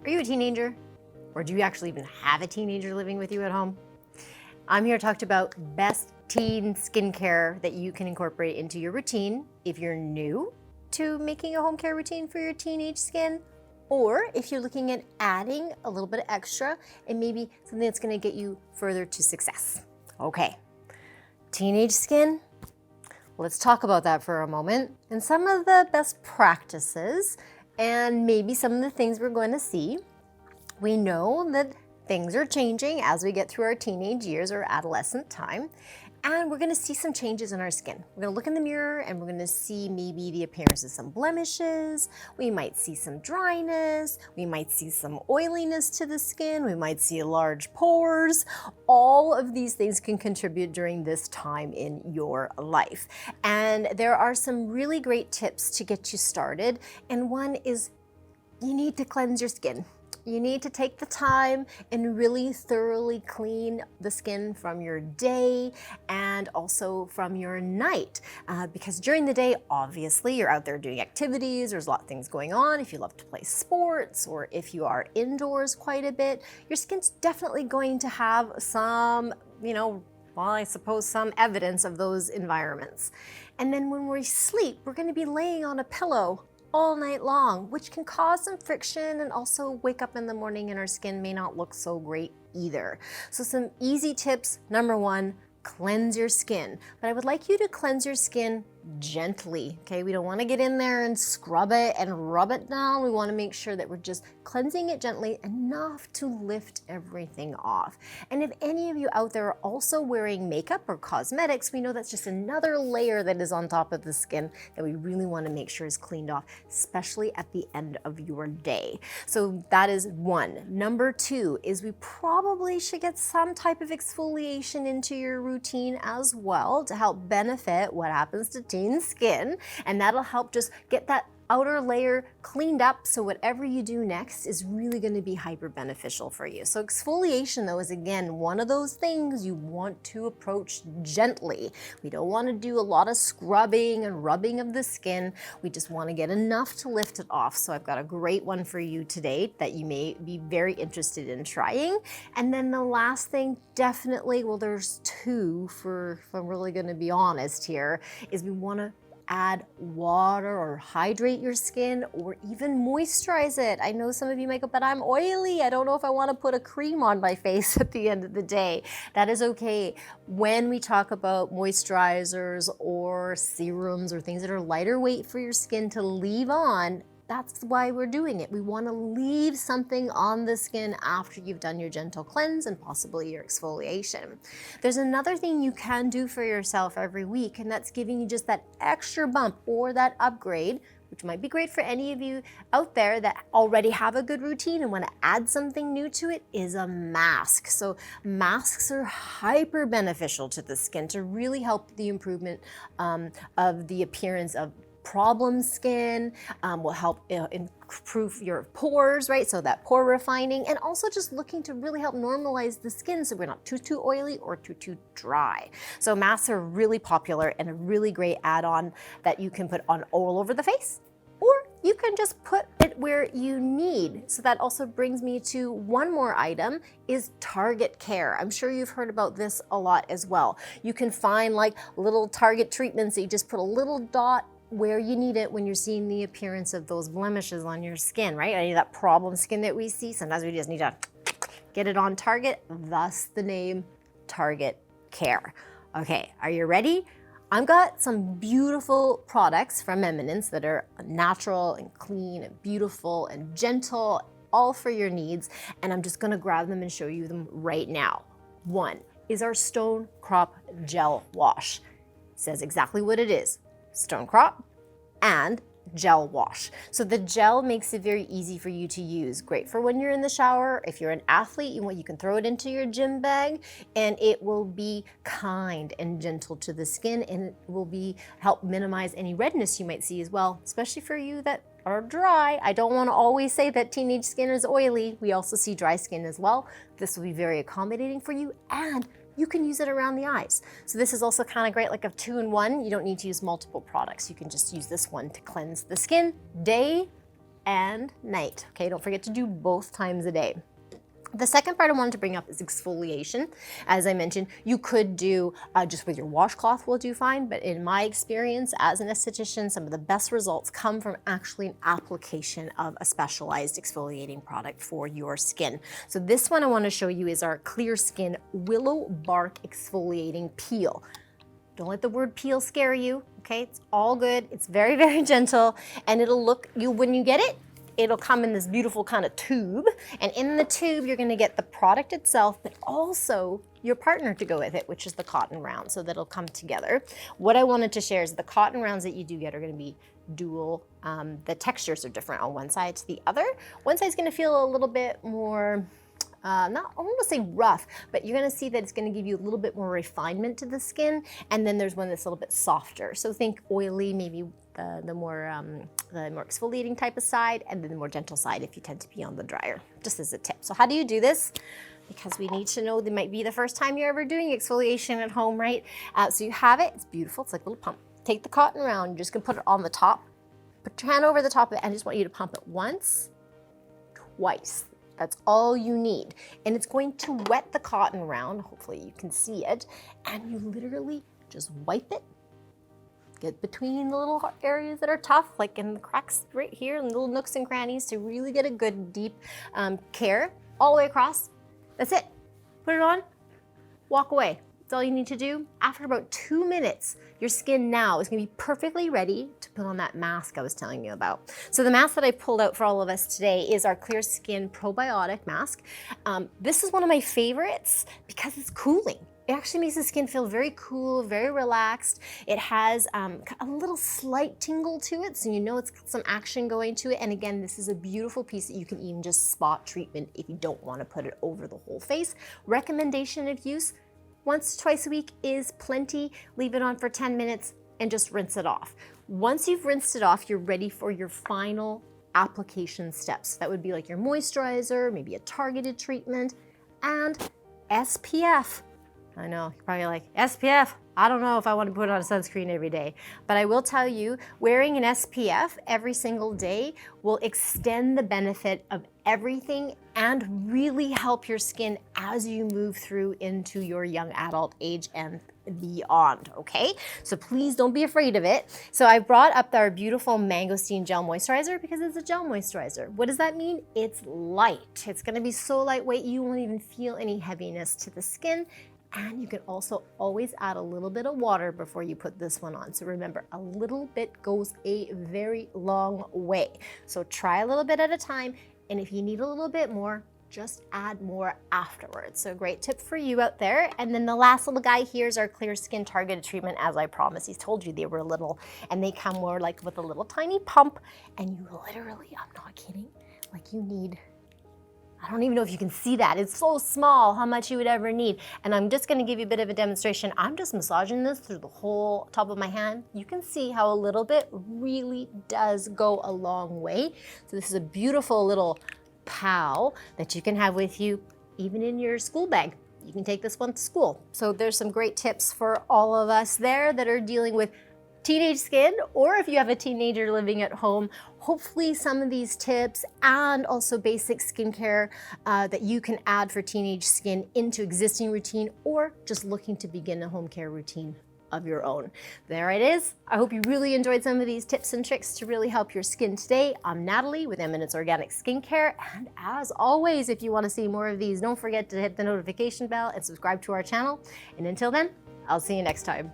Are you a teenager? Or do you actually even have a teenager living with you at home? I'm here to talk about best teen skincare that you can incorporate into your routine if you're new to making a home care routine for your teenage skin, or if you're looking at adding a little bit of extra and maybe something that's gonna get you further to success. Okay, teenage skin, let's talk about that for a moment and some of the best practices and maybe some of the things we're going to see. We know that things are changing as we get through our teenage years or adolescent time, and we're gonna see some changes in our skin. We're gonna look in the mirror and we're gonna see maybe the appearance of some blemishes. We might see some dryness. We might see some oiliness to the skin. We might see large pores. All of these things can contribute during this time in your life. And there are some really great tips to get you started. And one is you need to cleanse your skin. You need to take the time and really thoroughly clean the skin from your day and also from your night. Because during the day, obviously, you're out there doing activities, there's a lot of things going on. If you love to play sports or if you are indoors quite a bit, your skin's definitely going to have some, I suppose some evidence of those environments. And then when we sleep, we're gonna be laying on a pillow all night long, which can cause some friction and also wake up in the morning and our skin may not look so great either. So some easy tips. Number one, cleanse your skin. But I would like you to cleanse your skin gently, okay? We don't want to get in there and scrub it and rub it down. We want to make sure that we're just cleansing it gently enough to lift everything off. And if any of you out there are also wearing makeup or cosmetics, we know that's just another layer that is on top of the skin that we really want to make sure is cleaned off, especially at the end of your day. So that is one. Number two is we probably should get some type of exfoliation into your routine as well to help benefit what happens to teen skin, and that'll help just get that outer layer cleaned up so whatever you do next is really going to be hyper beneficial for you. So exfoliation though is again one of those things you want to approach gently. We don't want to do a lot of scrubbing and rubbing of the skin. We just want to get enough to lift it off. So I've got a great one for you today that you may be very interested in trying. And then the last thing, definitely, well there's two if I'm really going to be honest here, is we want to add water or hydrate your skin or even moisturize it. I know some of you might go, but I'm oily. I don't know if I want to put a cream on my face at the end of the day. That is okay. When we talk about moisturizers or serums or things that are lighter weight for your skin to leave on, that's why we're doing it. We want to leave something on the skin after you've done your gentle cleanse and possibly your exfoliation. There's another thing you can do for yourself every week, and that's giving you just that extra bump or that upgrade, which might be great for any of you out there that already have a good routine and want to add something new to it, is a mask. So masks are hyper beneficial to the skin to really help the improvement of the appearance of problem skin, will help improve your pores, right? So that pore refining, and also just looking to really help normalize the skin so we're not too oily or too dry. So masks are really popular and a really great add-on that you can put on all over the face, or you can just put it where you need. So that also brings me to one more item, is Target Care. I'm sure you've heard about this a lot as well. You can find like little Target treatments that you just put a little dot where you need it when you're seeing the appearance of those blemishes on your skin, right? Any of that problem skin that we see, sometimes we just need to get it on target, thus the name Target Care. Okay, are you ready? I've got some beautiful products from Eminence that are natural and clean and beautiful and gentle, all for your needs, and I'm just gonna grab them and show you them right now. One is our Stone Crop Gel Wash. It says exactly what it is. Stone crop and gel wash. So the gel makes it very easy for you to use. Great for when you're in the shower. If you're an athlete, you can throw it into your gym bag and it will be kind and gentle to the skin, and it will help minimize any redness you might see as well, especially for you that are dry. I don't want to always say that teenage skin is oily. We also see dry skin as well. This will be very accommodating for you, and you can use it around the eyes. So this is also kind of great, like a 2-in-1. You don't need to use multiple products. You can just use this one to cleanse the skin day and night. Okay, don't forget to do both times a day. The second part I wanted to bring up is exfoliation. As I mentioned, you could do just with your washcloth will do fine, but in my experience as an esthetician, some of the best results come from actually an application of a specialized exfoliating product for your skin. So this one I want to show you is our Clear Skin Willow Bark Exfoliating Peel. Don't let the word peel scare you, okay? It's all good. It's very, very gentle, and it'll look, when you get it, it'll come in this beautiful kind of tube, and in the tube you're gonna get the product itself, but also your partner to go with it, which is the cotton round, so that'll come together. What I wanted to share is the cotton rounds that you do get are gonna be dual. The textures are different on one side to the other. One side's gonna feel a little bit more, I don't want to say rough, but you're gonna see that it's gonna give you a little bit more refinement to the skin, and then there's one that's a little bit softer. So think oily, maybe the more exfoliating type of side, and then the more gentle side if you tend to be on the drier, just as a tip. So how do you do this? Because we need to know, that might be the first time you're ever doing exfoliation at home, right? So you have it, it's beautiful, it's like a little pump. Take the cotton round, you're just gonna put it on the top, put your hand over the top of it, and I just want you to pump it once, twice. That's all you need. And it's going to wet the cotton round, hopefully you can see it, and you literally just wipe it, get between the little areas that are tough, like in the cracks right here, and little nooks and crannies, to really get a good deep care all the way across. That's it. Put it on, walk away. That's all you need to do. After about 2 minutes, your skin now is gonna be perfectly ready to put on that mask I was telling you about. So the mask that I pulled out for all of us today is our Clear Skin Probiotic Mask. This is one of my favorites because it's cooling. It actually makes the skin feel very cool, very relaxed. It has a little slight tingle to it, so you know it's got some action going to it. And again, this is a beautiful piece that you can even just spot treatment if you don't want to put it over the whole face. Recommendation of use, once, twice a week is plenty. Leave it on for 10 minutes and just rinse it off. Once you've rinsed it off, you're ready for your final application steps. That would be like your moisturizer, maybe a targeted treatment, and SPF. I know, you're probably like, SPF? I don't know if I want to put on a sunscreen every day, but I will tell you, wearing an SPF every single day will extend the benefit of everything and really help your skin as you move through into your young adult age and beyond, okay? So please don't be afraid of it. So I brought up our beautiful Mangosteen Gel Moisturizer because it's a gel moisturizer. What does that mean? It's light. It's gonna be so lightweight, you won't even feel any heaviness to the skin. And you can also always add a little bit of water before you put this one on. So remember, a little bit goes a very long way. So try a little bit at a time, and if you need a little bit more, just add more afterwards. So great tip for you out there. And then the last little guy here is our Clear Skin Targeted Treatment, as I promised. He told you they were little, and they come more like with a little tiny pump, and you literally, I'm not kidding, like you need, I don't even know if you can see that. It's so small how much you would ever need. And I'm just gonna give you a bit of a demonstration. I'm just massaging this through the whole top of my hand. You can see how a little bit really does go a long way. So this is a beautiful little pal that you can have with you even in your school bag. You can take this one to school. So there's some great tips for all of us there that are dealing with teenage skin, or if you have a teenager living at home, hopefully some of these tips and also basic skincare that you can add for teenage skin into existing routine, or just looking to begin a home care routine of your own. There it is. I hope you really enjoyed some of these tips and tricks to really help your skin today. I'm Natalie with Eminence Organics Skincare, and as always, if you want to see more of these, don't forget to hit the notification bell and subscribe to our channel. And until then, I'll see you next time.